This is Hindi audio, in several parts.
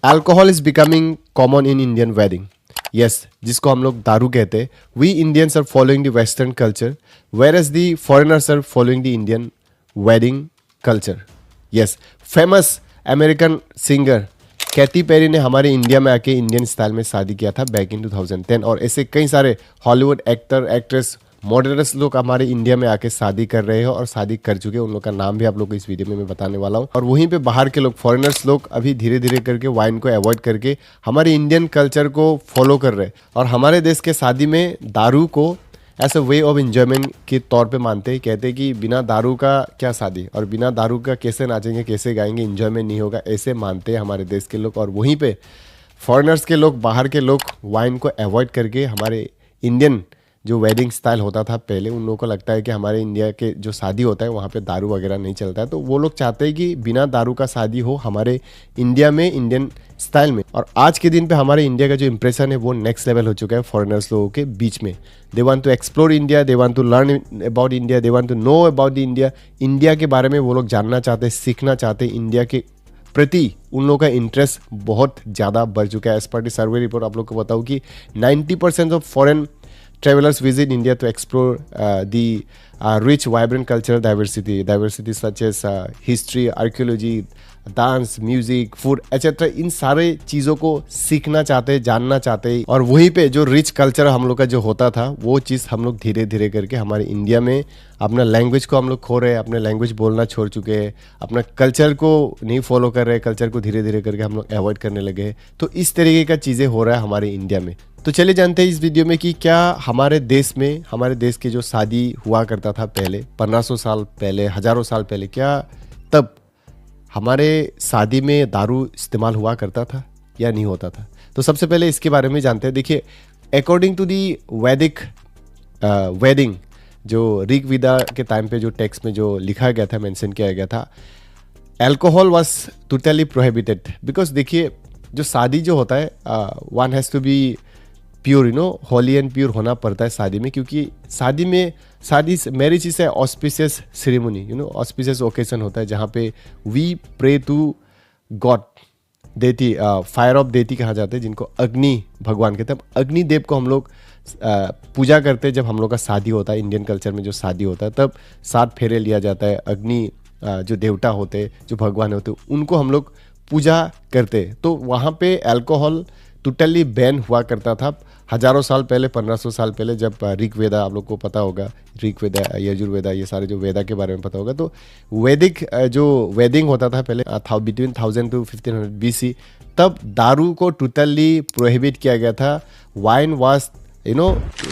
Alcohol is becoming common in Indian wedding. Yes, जिसको हम लोग दारू कहते हैं. We Indians are following the western culture, whereas the foreigners are following the Indian wedding culture. Yes, famous American singer Katy Perry ने हमारे इंडिया में आके इंडियन स्टाइल में शादी किया था बैक इन 2010. और ऐसे कई सारे हॉलीवुड एक्टर, एक्ट्रेस, मॉडल्स लोग हमारे इंडिया में आके शादी कर रहे हैं और शादी कर चुके हैं. उन लोग का नाम भी आप लोग को इस वीडियो में मैं बताने वाला हूँ. और वहीं पे बाहर के लोग, फॉरेनर्स लोग अभी धीरे धीरे करके वाइन को अवॉइड करके हमारे इंडियन कल्चर को फॉलो कर रहे हैं. और हमारे देश के शादी में दारू को as a way of enjoyment के तौर पे मानते हैं. कहते हैं कि बिना दारू का क्या शादी, और बिना दारू का कैसे नाचेंगे, कैसे गाएंगे, एंजॉयमेंट नहीं होगा, ऐसे मानते हैं हमारे देश के लोग. और वहीं पे फॉरेनर्स के लोग, बाहर के लोग वाइन को अवॉइड करके हमारे इंडियन जो वेडिंग स्टाइल होता था पहले, उन लोगों को लगता है कि हमारे इंडिया के जो शादी होता है वहाँ पे दारू वगैरह नहीं चलता है. तो वो लोग चाहते हैं कि बिना दारू का शादी हो हमारे इंडिया में, इंडियन स्टाइल में. और आज के दिन पे हमारे इंडिया का जो इंप्रेशन है वो नेक्स्ट लेवल हो चुका है फॉरेनर्स लोगों के बीच में. They want to explore India, they want to learn about India, they want to know about the India. India के बारे में वो लोग जानना चाहते हैं, सीखना चाहते हैं. इंडिया के प्रति उन लोगों का इंटरेस्ट बहुत ज़्यादा बढ़ चुका है. As per the survey report आप लोग को बताऊँ कि 90% of foreign travelers visit India to explore the rich, vibrant cultural diversity such as history, archaeology, dance, music, food etcetera. इन सारे चीज़ों को सीखना चाहते हैं, जानना चाहते हैं. और वहीं पे जो रिच कल्चर हम लोग का जो होता था वो चीज़ हम लोग धीरे धीरे करके हमारे इंडिया में अपना लैंग्वेज को हम लोग खो रहे हैं. अपने लैंग्वेज बोलना छोड़ चुके हैं, अपना कल्चर को नहीं फॉलो कर रहे, कल्चर को धीरे धीरे करके हम लोग अवॉइड करने लगे हैं. तो इस तरीके का चीज़ें हो रहा है हमारे इंडिया में. तो चलिए जानते हैं इस वीडियो में कि क्या हमारे देश में, हमारे देश की जो शादी हुआ करता था पहले, 1500 साल पहले, हज़ारों साल पहले, क्या तब हमारे शादी में दारू इस्तेमाल हुआ करता था या नहीं होता था. तो सबसे पहले इसके बारे में जानते हैं. देखिए, अकॉर्डिंग टू दी वैदिक वेडिंग, जो ऋग्वेदा के टाइम पे जो टेक्स्ट में जो लिखा गया था, मेंशन किया गया था, alcohol was totally prohibited. Because देखिए, जो शादी जो होता है, one has to be pure, holy and pure होना पड़ता है शादी में. क्योंकि शादी marriage is a auspicious ceremony, auspicious occasion होता है जहाँ पे we pray to God, deity, fire of deity कहा जाता है, जिनको अग्नि भगवान कहते हैं. अग्नि देव को हम लोग पूजा करते हैं जब हम लोग का शादी होता है. इंडियन कल्चर में जो शादी होता है तब 7 फेरे लिया जाता है. अग्नि जो देवता होते हैं, जो भगवान होते हैं, उनको हम लोग पूजा करते हैं. तो वहाँ पे अल्कोहल टोटली बैन हुआ करता था हज़ारों साल पहले, 1500 साल पहले, जब ऋग्वेदा, आप लोग को पता होगा, ऋग्वेदा, यजुर्वेदा, ये सारे जो वेदा के बारे में पता होगा. तो वैदिक जो वेडिंग होता था पहले बिटवीन 1000 to 1500 BC, तब दारू को टोटली प्रोहिबिट किया गया था. Wine was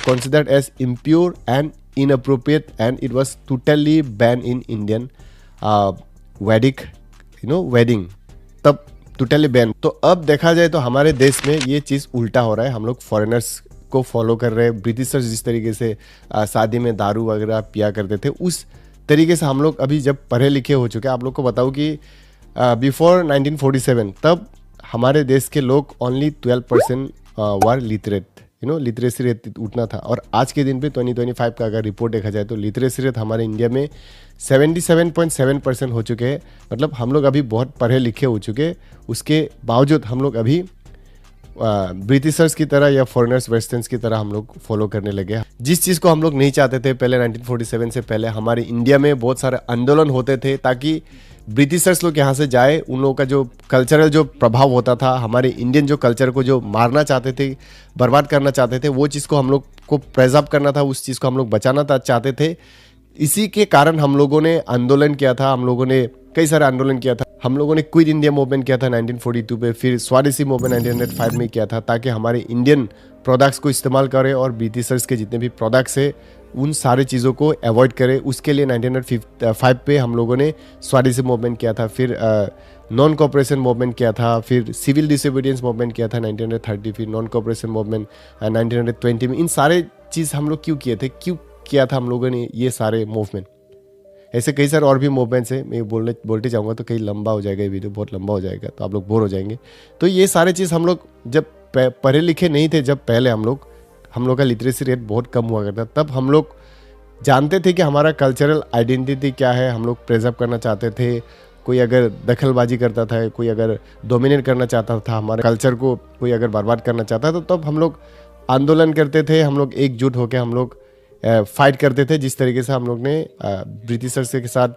considered as impure and inappropriate, and it was totally banned in Indian Vedic wedding. तब टोटली बैन. तो अब देखा जाए तो हमारे देश में ये चीज़ उल्टा हो रहा है. हम लोग फॉरेनर्स को फॉलो कर रहे हैं. ब्रिटिशर्स जिस तरीके से शादी में दारू वगैरह पिया करते थे, उस तरीके से हम लोग अभी जब पढ़े लिखे हो चुके हैं. आप लोग को बताऊँ कि बिफोर 1947 तब हमारे देश के लोग ओनली 12% वर लिटरेट, लिटरेसी रेट उतना था. और आज के दिन पे 2025 का अगर रिपोर्ट देखा जाए तो लिटरेसी रेट हमारे इंडिया में 77.7% हो चुके हैं. मतलब हम लोग अभी बहुत पढ़े लिखे हो चुके हैं. उसके बावजूद हम लोग अभी ब्रिटिशर्स की तरह या फॉरेनर्स, वेस्टर्न्स की तरह हम लोग फॉलो करने लगे. जिस चीज़ को हम लोग नहीं चाहते थे पहले, 1947 से पहले हमारे इंडिया में बहुत सारे आंदोलन होते थे ताकि ब्रिटिशर्स लोग यहाँ से जाए. उन लोगों का जो कल्चरल जो प्रभाव होता था, हमारे इंडियन जो कल्चर को जो मारना चाहते थे, बर्बाद करना चाहते थे, वो चीज़ को हम लोग को प्रिजर्व करना था, उस चीज़ को हम लोग बचाना चाहते थे. इसी के कारण हम लोगों ने आंदोलन किया था. हम लोगों ने कई सारे आंदोलन किया था. हम लोगों ने क्विट इंडिया मूवमेंट किया था 1942 पे, फिर स्वदेशी मूवमेंट 1905 में किया था, ताकि हमारे इंडियन प्रोडक्ट्स को इस्तेमाल करें और ब्रिटिशर्स के जितने भी प्रोडक्ट्स है उन सारे चीज़ों को अवॉइड करें. उसके लिए 1905 पे हम लोगों ने स्वदेशी मूवमेंट किया था, फिर नॉन कोऑपरेशन मूवमेंट किया था, फिर सिविल डिसोबीडियंस मूवमेंट किया था 1930, फिर नॉन कोऑपरेशन मूवमेंट 1920 में. इन सारे चीज़ हम लोग क्यों किया था हम लोगों ने ये सारे मूवमेंट. ऐसे कई सारे और भी मूवमेंट्स हैं. मैं बोलते जाऊँगा तो कहीं लंबा हो जाएगा, ये वीडियो बहुत लंबा हो जाएगा, तो आप लोग बोर हो जाएंगे. तो ये सारे चीज़ हम लोग जब पढ़े लिखे नहीं थे, जब पहले हम लोग का लिटरेसी रेट बहुत कम हुआ करता, तब हम लोग जानते थे कि हमारा कल्चरल आइडेंटिटी क्या है, हम लोग प्रिजर्व करना चाहते थे. कोई अगर दखलबाजी करता था, कोई अगर डोमिनेट करना चाहता था हमारे कल्चर को, कोई अगर बर्बाद करना चाहता था, तो तब हम लोग आंदोलन करते थे, हम लोग एकजुट होकर हम लोग फाइट करते थे। जिस तरीके से हम लोग ने ब्रिटिशर्स के साथ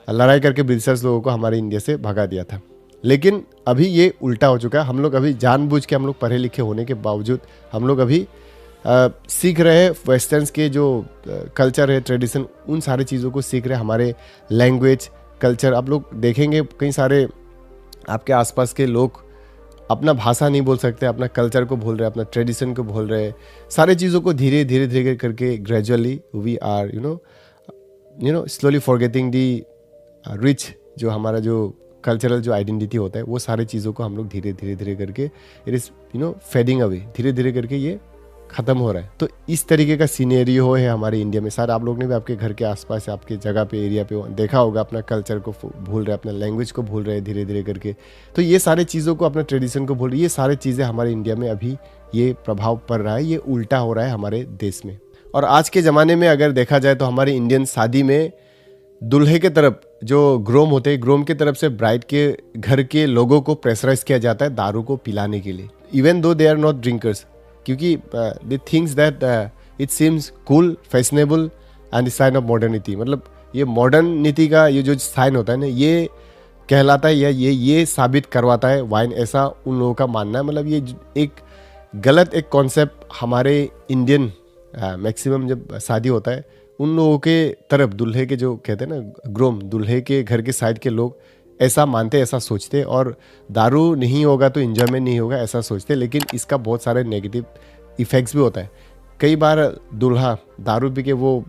लड़ाई करके ब्रिटिशर्स लोगों को हमारे इंडिया से भगा दिया था। लेकिन अभी ये उल्टा हो चुका है। हम लोग अभी जानबूझ के, हम लोग पढ़े लिखे होने के बावजूद, हम लोग अभी सीख रहे हैं वेस्टर्न्स के जो कल्चर है, ट्रेडिशन, उन सारी चीज़ों को सीख रहे हैं। हमारे लैंग्वेज, कल्चर, आप लोग देखेंगे कई सारे आपके आसपास के लोग अपना भाषा नहीं बोल सकते, अपना कल्चर को भूल रहे, अपना ट्रेडिशन को भूल रहे। सारे चीज़ों को धीरे धीरे धीरे करके gradually we are you know slowly forgetting the rich, जो हमारा जो कल्चरल जो आइडेंटिटी होता है, वो सारे चीज़ों को हम लोग धीरे धीरे धीरे करके इट इज़ फेडिंग अवे, धीरे धीरे करके ये ख़त्म हो रहा है। तो इस तरीके का सीनेरियो है हमारे इंडिया में। शायद आप लोग ने भी आपके घर के आसपास, आपके जगह पे, एरिया पे देखा होगा, अपना कल्चर को भूल रहे, अपना लैंग्वेज को भूल रहे धीरे धीरे करके। तो ये सारे चीज़ों को, अपना ट्रेडिशन को भूल रहे, ये सारी चीज़ें हमारे इंडिया में अभी ये प्रभाव पड़ रहा है, ये उल्टा हो रहा है हमारे देश में। और आज के ज़माने में अगर देखा जाए तो हमारे इंडियन शादी में दूल्हे के तरफ जो ग्रूम होते हैं, ग्रूम की तरफ से ब्राइड के घर के लोगों को प्रेशराइज किया जाता है दारू को पिलाने के लिए, even though they are not drinkers, क्योंकि they thinks that it seems cool, fashionable and sign of modernity. मतलब ये मॉडर्न नीति का ये जो साइन होता है ना, ये कहलाता है या ये साबित करवाता है वाइन, ऐसा उन लोगों का मानना है। मतलब ये एक गलत एक कॉन्सेप्ट हमारे इंडियन मैक्सिमम जब शादी होता है, उन लोगों के तरफ दूल्हे के जो कहते हैं ना ग्रूम, दूल्हे के घर के साइड के लोग ऐसा मानते, ऐसा सोचते, और दारू नहीं होगा तो एंजॉयमेंट नहीं होगा ऐसा सोचते। लेकिन इसका बहुत सारे नेगेटिव इफेक्ट्स भी होता है। कई बार दूल्हा दारू पी के वो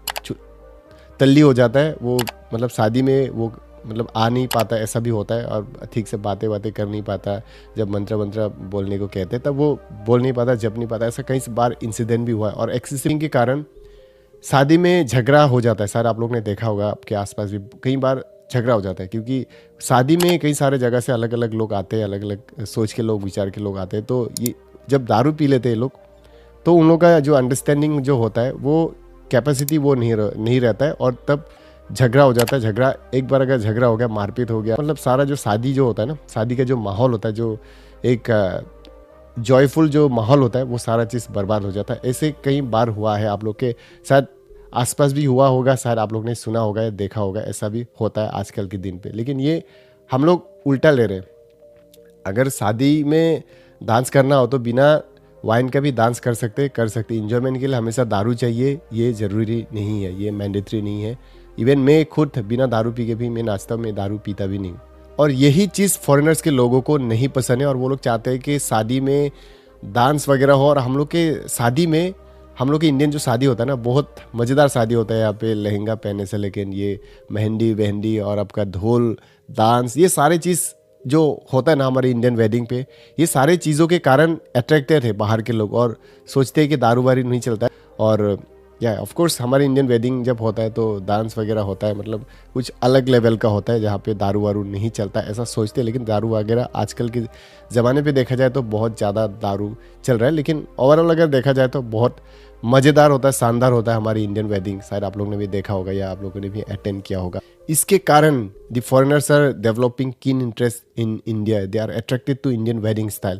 तल्ली हो जाता है, वो मतलब शादी में वो मतलब आ नहीं पाता, ऐसा भी होता है, और ठीक से बातें कर नहीं पाता। जब मंत्र बोलने को कहते हैं तब वो बोल नहीं पाता, जप नहीं पाता। ऐसा कई बार इंसिडेंट भी हुआ है। और एक्सेसिंग के कारण शादी में झगड़ा हो जाता है। सर आप लोग ने देखा होगा, आपके आसपास भी कई बार झगड़ा हो जाता है, क्योंकि शादी में कई सारे जगह से अलग अलग लोग आते हैं, अलग अलग सोच के लोग, विचार के लोग आते हैं। तो ये जब दारू पी लेते हैं लोग, तो उन लोगों का जो अंडरस्टैंडिंग जो होता है, वो कैपेसिटी वो नहीं रहता है, और तब झगड़ा हो जाता है। झगड़ा एक बार अगर झगड़ा हो गया, मारपीट हो गया, मतलब सारा जो शादी जो होता है ना, शादी का जो माहौल होता है, जो एक जॉयफुल जो माहौल होता है, वो सारा चीज़ बर्बाद हो जाता है। ऐसे कई बार हुआ है, आप लोग के शायद आसपास भी हुआ होगा, शायद आप लोग ने सुना होगा या देखा होगा, ऐसा भी होता है आजकल के दिन पे। लेकिन ये हम लोग उल्टा ले रहे हैं। अगर शादी में डांस करना हो तो बिना वाइन का भी डांस कर सकते। इंजॉयमेंट के लिए हमेशा दारू चाहिए, ये ज़रूरी नहीं है, ये मैंडेटरी नहीं है। इवन मैं खुद बिना दारू पी के भी मैं नाचता हूँ, मैं दारू पीता भी नहीं। और यही चीज़ फॉरेनर्स के लोगों को नहीं पसंद है, और वो लोग चाहते हैं कि शादी में डांस वगैरह हो। और हम लोग के शादी में, हम लोग के इंडियन जो शादी होता है ना, बहुत मज़ेदार शादी होता है। यहाँ पे लहंगा पहनने से लेकिन ये मेहंदी वहंदी और आपका ढोल डांस, ये सारे चीज़ जो होता है ना हमारे इंडियन वेडिंग पे, ये सारे चीज़ों के कारण अट्रैक्टेड है बाहर के लोग, और सोचते हैं कि दारू वारू नहीं चलता है। और या ऑफ कोर्स हमारे इंडियन वेडिंग जब होता है तो डांस वगैरह होता है, मतलब कुछ अलग लेवल का होता है, जहाँ पे दारू वारू नहीं चलता, ऐसा सोचते हैं। लेकिन दारू वगैरह आजकल के ज़माने पे देखा जाए तो बहुत ज़्यादा दारू चल रहा है। लेकिन ओवरऑल अगर देखा जाए तो बहुत मज़ेदार होता है, शानदार होता है हमारी इंडियन वेडिंग। शायद आप लोगों ने भी देखा होगा या आप लोगों ने भी अटेंड किया होगा। इसके कारण the foreigners are developing keen interest in India, they are attracted to Indian wedding style.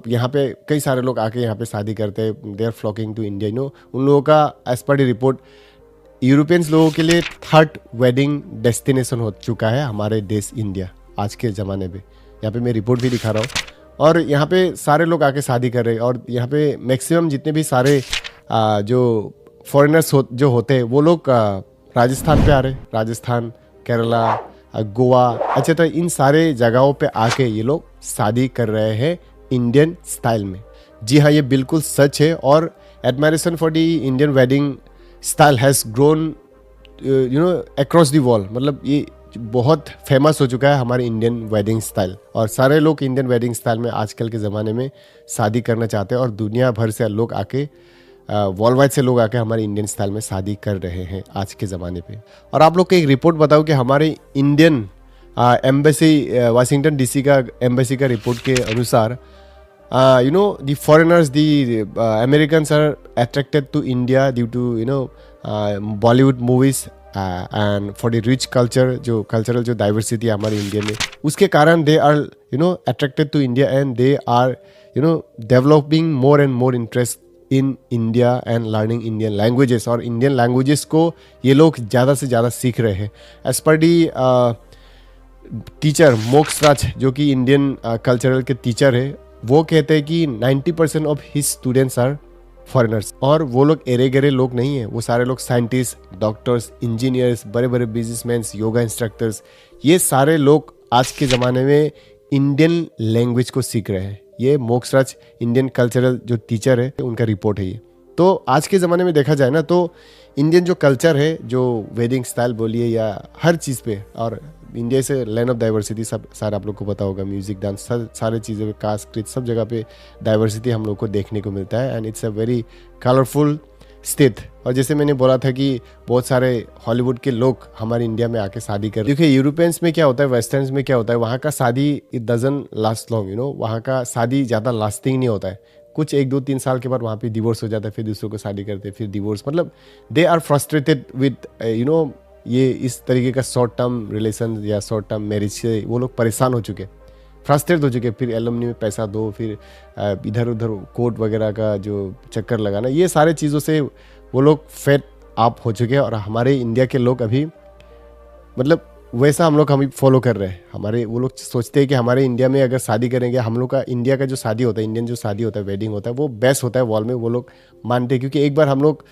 यहाँ पे कई सारे लोग आके यहाँ पे शादी करते हैं, they are flocking to India. उन लोगों का एज पर दी रिपोर्ट यूरोपियंस लोगों के लिए 3rd वेडिंग डेस्टिनेशन हो चुका है हमारे देश इंडिया आज के ज़माने में। यहाँ पे मैं रिपोर्ट भी दिखा रहा हूँ, और यहाँ पे सारे लोग आके शादी कर रहे हैं। और यहाँ पे मैक्सिमम जितने भी सारे जो फॉरेनर्स जो होते हैं वो लोग राजस्थान पे आ रहे, राजस्थान, केरला, गोवा, अच्छा, तो इन सारे जगहों पे आके ये लोग शादी कर रहे हैं इंडियन स्टाइल में। जी हाँ, ये बिल्कुल सच है। और admiration for the Indian wedding style has grown across the world. मतलब ये बहुत फेमस हो चुका है हमारे इंडियन वेडिंग स्टाइल, और सारे लोग इंडियन वेडिंग स्टाइल में आजकल के ज़माने में शादी करना चाहते हैं। और दुनिया भर से लोग आके, वर्ल्ड वाइड से लोग आके हमारे इंडियन स्टाइल में शादी कर रहे हैं आज के ज़माने पे। और आप लोग को एक रिपोर्ट बताऊं कि हमारे इंडियन एम्बेसी, वाशिंगटन डीसी का एम्बेसी का रिपोर्ट के अनुसार the foreigners, the Americans are attracted to India due to Bollywood movies and for the rich culture, जो कल्चरल जो डाइवर्सिटी है हमारे इंडिया में, उसके कारण they are attracted to India and they are developing more and more interest in India and learning Indian languages. और इंडियन लैंग्वेजेस को ये लोग ज़्यादा से ज़्यादा सीख रहे हैं। एज पर दी टीचर मोक्ष राज, जो कि इंडियन कल्चरल के टीचर है, वो कहते हैं कि 90% of his students are foreigners. और वो लोग एरे गरे लोग नहीं है, वो सारे लोग साइंटिस्ट, डॉक्टर्स, इंजीनियर्स, बड़े बड़े बिजनेसमैन, योगा इंस्ट्रक्टर्स, ये सारे लोग आज के ज़माने में इंडियन लैंग्वेज को सीख रहे हैं। ये मोक्ष राज इंडियन कल्चरल जो टीचर है, उनका रिपोर्ट है ये। तो आज के ज़माने में देखा जाए ना, तो इंडियन जो कल्चर है, जो वेडिंग स्टाइल बोलिए या हर चीज़ पे, और इंडिया से लैंड ऑफ डाइवर्सिटी, सब सारा आप लोग को पता होगा, म्यूजिक, डांस, सारे चीज़ें, कास्ट, क्रिट, सब जगह पे डाइवर्सिटी हम लोग को देखने को मिलता है। And it's a very colourful state. और जैसे मैंने बोला था कि बहुत सारे हॉलीवुड के लोग हमारे इंडिया में आके शादी कर, देखिए यूरोपियंस में क्या होता है, वेस्टर्न्स में क्या होता है, वहाँ का शादी इट डजंट लास्ट लॉन्ग, वहाँ का शादी ज़्यादा लास्टिंग नहीं होता है। कुछ 1-2-3 साल के बाद वहाँ पे डिवोर्स हो जाता है, फिर दूसरों को शादी करते, फिर डिवोर्स, मतलब दे आर फ्रस्ट्रेटेड विद ये इस तरीके का शॉर्ट टर्म रिलेशन या शॉर्ट टर्म मैरिज से वो लोग परेशान हो चुके, फ्रस्ट्रेट हो चुके। फिर एलुमनी में पैसा दो, फिर इधर उधर कोर्ट वगैरह का जो चक्कर लगाना, ये सारे चीज़ों से वो लोग फेड अप हो चुके हैं। और हमारे इंडिया के लोग अभी मतलब वैसा हम लोग फॉलो कर रहे हैं। हमारे वो लोग सोचते हैं कि हमारे इंडिया में अगर शादी करेंगे, हम लोग का इंडिया का जो शादी होता है, इंडियन जो शादी होता है, वेडिंग होता है, वो बेस्ट होता है वॉल में, वो लोग मानते हैं। क्योंकि एक बार हम लोग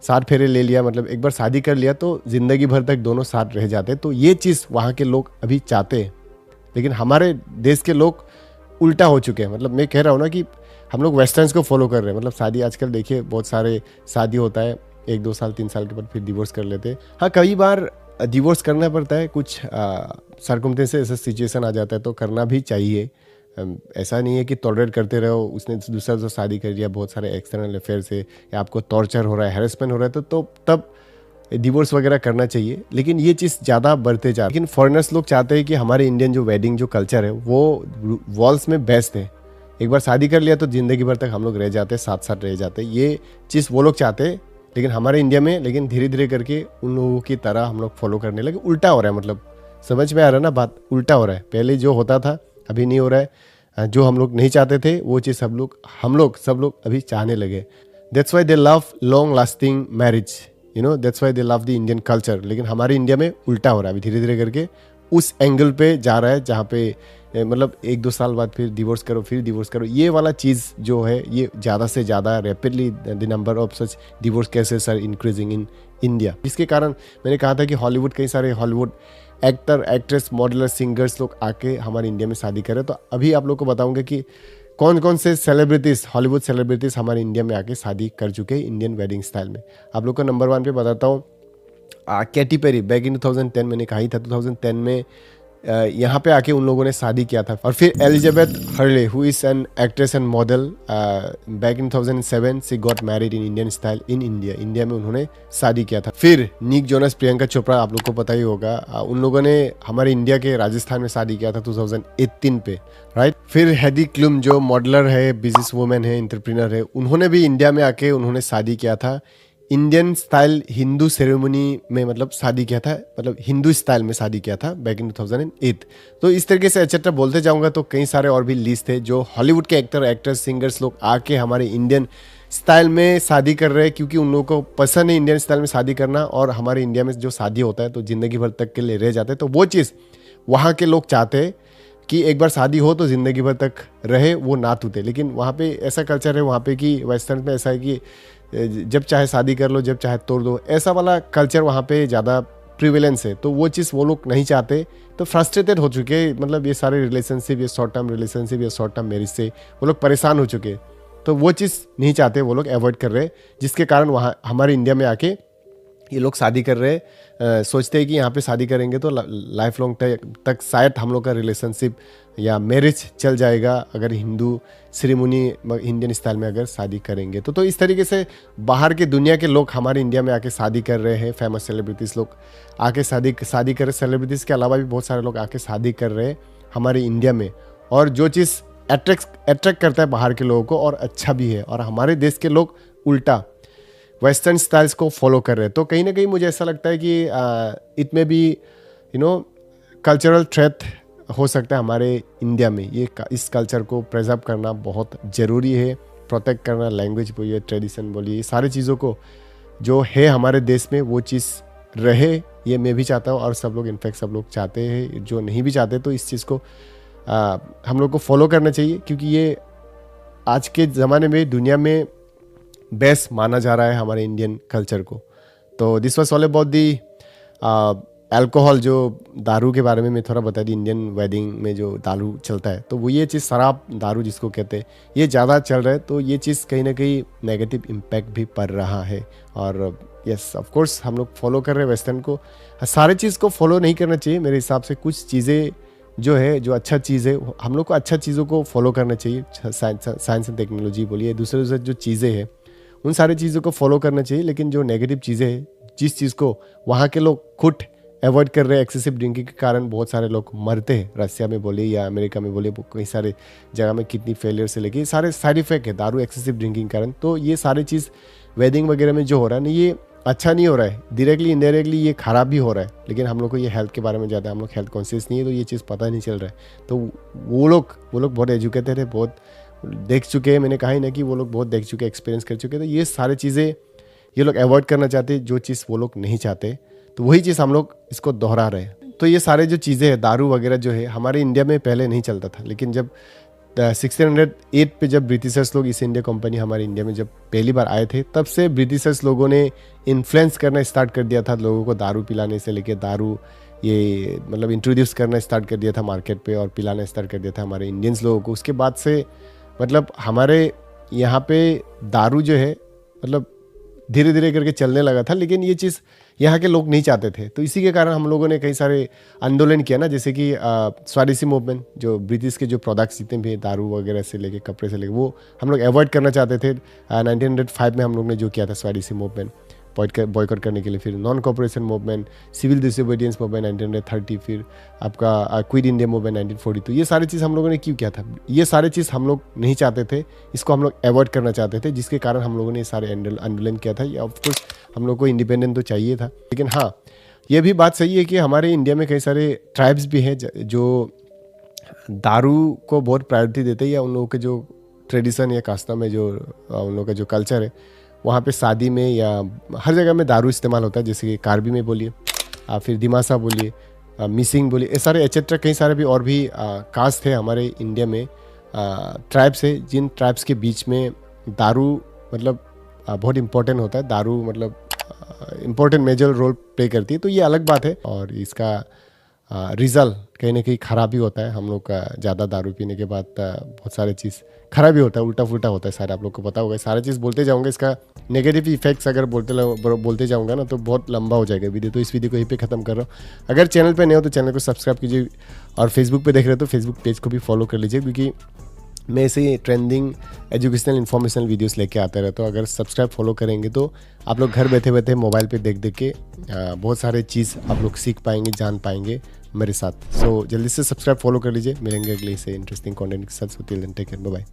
7 फेरे ले लिया, मतलब एक बार शादी कर लिया, तो ज़िंदगी भर तक दोनों साथ रह जाते हैं। तो ये चीज़ वहाँ के लोग अभी चाहते हैं। लेकिन हमारे देश के लोग उल्टा हो चुके हैं। मतलब मैं कह रहा हूँ ना कि हम लोग वेस्टर्न्स को फॉलो कर रहे हैं। मतलब शादी आजकल देखिए बहुत सारे शादी होता है, 1-2 साल 3 साल के बाद फिर डिवोर्स कर लेते हैं। हाँ, कई बार डिवोर्स करना पड़ता है, कुछ सर्कमस्टेंसेस ऐसा सिचुएशन आ जाता है तो करना भी चाहिए। ऐसा नहीं है कि टॉलरेट करते रहो, उसने दूसरा से शादी कर लिया, बहुत सारे एक्सटर्नल अफेयर से, या आपको टॉर्चर हो रहा है, हैरेसमेंट हो रहा है, तो तब डिवोर्स वगैरह करना चाहिए। लेकिन ये चीज़ ज़्यादा बढ़ते जा रही है। लेकिन फॉरेनर्स लोग चाहते हैं कि हमारे इंडियन जो वेडिंग जो कल्चर है वो वॉल्स में बेस्ट है। एक बार शादी कर लिया तो ज़िंदगी भर तक हम लोग रह जाते, साथ साथ रह जाते, ये चीज़ वो लोग चाहते हैं। लेकिन हमारे इंडिया में लेकिन धीरे धीरे करके उन लोगों की तरह हम लोग फॉलो करने लगे। उल्टा हो रहा है, मतलब समझ में आ रहा है ना बात, उल्टा हो रहा है। पहले जो होता था अभी नहीं हो रहा है। जो हम लोग नहीं चाहते थे वो चीज़ हम लोग सब लोग अभी चाहने लगे। That's why they love long lasting marriage, that's why they love the Indian culture. लेकिन हमारे इंडिया में उल्टा हो रहा है, अभी धीरे धीरे करके उस एंगल पे जा रहा है जहाँ पे मतलब 1-2 साल बाद फिर डिवोर्स करो, फिर डिवोर्स करो। ये वाला चीज़ जो है ये ज़्यादा से ज़्यादा rapidly the number of such divorce cases are increasing in India. जिसके कारण मैंने कहा था कि हॉलीवुड, कई सारे Hollywood actor, actress, modeller, singers लोग आके हमारे इंडिया में शादी करें। तो अभी आप लोग को बताऊंगा कि कौन कौन से सेलिब्रिटीज़, हॉलीवुड सेलिब्रिटीज़ हमारे इंडिया में आके शादी कर चुके हैं इंडियन वेडिंग स्टाइल में। आप लोग को नंबर 1 पे बताता हूँ, कैटी पेरी। बैक इन 2010 मैंने कहा ही था, 2010 में यहाँ पे आके उन लोगों ने शादी किया था। और फिर Elizabeth Hurley, who is an actress and model, back in 2007 she got married in Indian style in India. India में उन्होंने शादी किया था। फिर निक जोनस, प्रियंका चोपड़ा, आप लोग को पता ही होगा, उन लोगों ने हमारे इंडिया के राजस्थान में शादी किया था 2018 पे, राइट। फिर हेदी क्लुम जो मॉडलर है, बिजनेस वूमेन है, एंटरप्रेन्योर है, उन्होंने भी इंडिया में आके उन्होंने शादी किया था इंडियन स्टाइल हिंदू सेरेमनी में, मतलब शादी किया था, मतलब हिंदू स्टाइल में शादी किया था बैक इन 2008। तो इस तरीके से एक्सेट्रा बोलते जाऊंगा तो कई सारे और भी लिस्ट है जो हॉलीवुड के एक्टर, एक्टर्स, सिंगर्स लोग आके हमारे इंडियन स्टाइल में शादी कर रहे हैं। क्योंकि उन लोगों को पसंद है इंडियन स्टाइल में शादी करना, और हमारे इंडिया में जो शादी होता है तो ज़िंदगी भर तक के लिए रह जाते हैं। तो वो चीज़ वहाँ के लोग चाहते हैं कि एक बार शादी हो तो ज़िंदगी भर तक रहे, वो ना टूटे। लेकिन वहाँ पे ऐसा कल्चर है, वहाँ पे कि वेस्टर्न में ऐसा है कि जब चाहे शादी कर लो, जब चाहे तोड़ दो, ऐसा वाला कल्चर वहाँ पे ज़्यादा प्रिवेलेंस है। तो वो चीज़ वो लोग नहीं चाहते, तो फ्रस्ट्रेटेड हो चुके। मतलब ये सारे रिलेशनशिप, ये शॉर्ट टर्म रिलेशनशिप या शॉर्ट टर्म मैरिज से वो लोग परेशान हो चुके। तो वो चीज़ नहीं चाहते, वो लोग अवॉइड कर रहे, जिसके कारण वहाँ हमारे इंडिया में आके ये लोग शादी कर रहे हैं। सोचते हैं कि यहाँ पे शादी करेंगे तो लाइफ लॉन्ग तक शायद हम लोग का रिलेशनशिप या मैरिज चल जाएगा अगर हिंदू सेरेमनी इंडियन स्टाइल में अगर शादी करेंगे तो इस तरीके से बाहर के दुनिया के लोग हमारे इंडिया में आके शादी कर रहे हैं। फेमस सेलिब्रिटीज़ लोग आके शादी कर रहे, सेलिब्रिटीज़ के अलावा भी बहुत सारे लोग आके शादी कर रहे हैं हमारे इंडिया में। और जो चीज़ अट्रैक्ट करता है बाहर के लोगों को, और अच्छा भी है। और हमारे देश के लोग उल्टा, वेस्टर्न स्टाइल्स को फॉलो कर रहे हैं। तो कहीं ना कहीं मुझे ऐसा लगता है कि इट में भी कल्चरल थ्रेट हो सकता है हमारे इंडिया में। इस कल्चर को प्रिजर्व करना बहुत ज़रूरी है, प्रोटेक्ट करना, लैंग्वेज बोलिए, ट्रेडिशन बोलिए, सारी चीज़ों को जो है हमारे देश में वो चीज़ रहे, ये मैं भी चाहता हूँ और सब लोग, इनफैक्ट सब लोग चाहते हैं। जो नहीं भी चाहते तो इस चीज़ को हम लोग को फॉलो करना चाहिए, क्योंकि ये आज के ज़माने में दुनिया में बेस्ट माना जा रहा है हमारे इंडियन कल्चर को। तो this was all about the alcohol, जो दारू के बारे में मैं थोड़ा बता दी। इंडियन वेडिंग में जो दारू चलता है, तो वो ये चीज़ शराब दारू जिसको कहते हैं, ये ज़्यादा चल रहा है। तो ये चीज़ कहीं ना कहीं नेगेटिव इम्पैक्ट भी पड़ रहा है। और यस, ऑफ कोर्स हम लोग फॉलो कर रहे हैं वेस्टर्न को। सारे चीज़ को फॉलो नहीं करना चाहिए मेरे हिसाब से। कुछ चीज़ें जो है, जो अच्छा चीज़ है, हम लोग को अच्छा चीज़ों को फॉलो करना चाहिए। साइंस एंड टेक्नोलॉजी बोलिए, दूसरे दूसरे जो चीज़ें हैं उन सारी चीज़ों को फॉलो करना चाहिए। लेकिन जो नेगेटिव चीज़ें हैं, जिस चीज़ को वहाँ के लोग खुद अवॉइड कर रहे हैं, एक्सेसिव ड्रिंकिंग के कारण बहुत सारे लोग मरते हैं। रसिया में बोलिए या अमेरिका में बोलिए, कई सारे जगह में किडनी फेलियर से लेके सारे साइड इफेक्ट है दारू एक्सेसिव ड्रिंकिंग कारण। तो ये सारी चीज़ वेडिंग वगैरह में जो हो रहा है ना, ये अच्छा नहीं हो रहा है। डायरेक्टली इनडायरेक्टली ये ख़राब भी हो रहा है। लेकिन हम लोग को ये हेल्थ के बारे में ज़्यादा, हम लोग हेल्थ कॉन्शियस नहीं है, तो ये चीज़ पता नहीं चल रहा है। तो वो लोग बहुत एजुकेटेड है, बहुत देख चुके हैं। मैंने कहा ही ना कि वो लोग बहुत देख चुके, एक्सपीरियंस कर चुके। तो ये सारी चीज़ें ये लोग अवॉइड करना चाहते हैं, जो चीज़ वो लोग नहीं चाहते। तो वही चीज़ हम लोग इसको दोहरा रहे हैं। तो ये सारे जो चीज़ें हैं, दारू वगैरह जो है, हमारे इंडिया में पहले नहीं चलता था। लेकिन जब 1608 पे जब ब्रिटिशर्स लोग, ईस्ट इंडिया कंपनी हमारे इंडिया में जब पहली बार आए थे, तब से ब्रिटिशर्स लोगों ने इन्फ्लुएंस करना स्टार्ट कर दिया था लोगों को। दारू पिलाने से लेके दारू ये मतलब इंट्रोड्यूस करना स्टार्ट कर दिया था मार्केट पे, और पिलाना स्टार्ट कर दिया था हमारे इंडियंस लोगों को। उसके बाद से मतलब हमारे यहाँ पे दारू जो है मतलब धीरे धीरे करके चलने लगा था। लेकिन ये चीज़ यहाँ के लोग नहीं चाहते थे। तो इसी के कारण हम लोगों ने कई सारे आंदोलन किया ना, जैसे कि स्वदेशी मूवमेंट, जो ब्रिटिश के जो प्रोडक्ट्स जितने भी दारू वगैरह से लेके कपड़े से लेके, वो हम लोग अवॉइड करना चाहते थे। 1905 में हम लोग ने जो किया था स्वदेशी मूवमेंट बॉयकॉट करने के लिए। फिर non cooperation movement, civil disobedience movement 1930, फिर आपका क्विट इंडिया मूवमेंट 1942। ये सारी चीज़ हम लोगों ने क्यों किया था? ये सारी चीज़ हम लोग नहीं चाहते थे, इसको हम लोग अवॉइड करना चाहते थे, जिसके कारण हम लोगों ने सारे आंदोलन किया था। या ऑफकोर्स हम लोग को इंडिपेंडेंट तो चाहिए था। लेकिन हाँ, ये भी बात सही है कि हमारे इंडिया में कई सारे ट्राइब्स भी हैं जो दारू को बहुत प्रायोरिटी देते हैं, या उन लोगों के जो ट्रेडिशन या कास्टा में जो उन लोगों का जो कल्चर है, वहाँ पे शादी में या हर जगह में दारू इस्तेमाल होता है। जैसे कि कार्बी में बोलिए, फिर दिमासा बोलिए, मिसिंग बोलिए, ये सारे एसेट्रा कई सारे भी और भी कास्ट है हमारे इंडिया में, ट्राइब्स है, जिन ट्राइब्स के बीच में दारू मतलब बहुत इम्पोर्टेंट होता है। दारू मतलब इम्पोर्टेंट मेजर रोल प्ले करती है। तो ये अलग बात है, और इसका रिजल्ट कहीं ना कहीं ख़राब ही होता है। हम लोग का ज़्यादा दारू पीने के बाद बहुत सारे चीज़ ख़राब ही होता है, उल्टा फुल्टा होता है सारे। आप लोग को पता होगा, सारे चीज़ बोलते जाऊँगा, इसका नेगेटिव इफेक्ट्स अगर बोलते जाऊँगा ना तो बहुत लंबा हो जाएगा वीडियो। तो इस वीडियो को यहीं पे ख़त्म कर रहा हूँ। अगर चैनल पे नहीं हो तो चैनल को सब्सक्राइब कीजिए, और फेसबुक पे देख रहे हो तो फेसबुक पेज को भी फॉलो कर लीजिए, क्योंकि मैं ऐसे ही ट्रेंडिंग एजुकेशनल इन्फॉर्मेशनल वीडियोस लेके आता रहता हूँ। अगर सब्सक्राइब फॉलो करेंगे तो आप लोग घर बैठे बैठे मोबाइल पे देख के बहुत सारे चीज़ आप लोग सीख पाएंगे, जान पाएंगे मेरे साथ। सो जल्दी से सब्सक्राइब फॉलो कर लीजिए। मिलेंगे अगले से इंटरेस्टिंग कंटेंट के साथ। So till then take care, bye bye.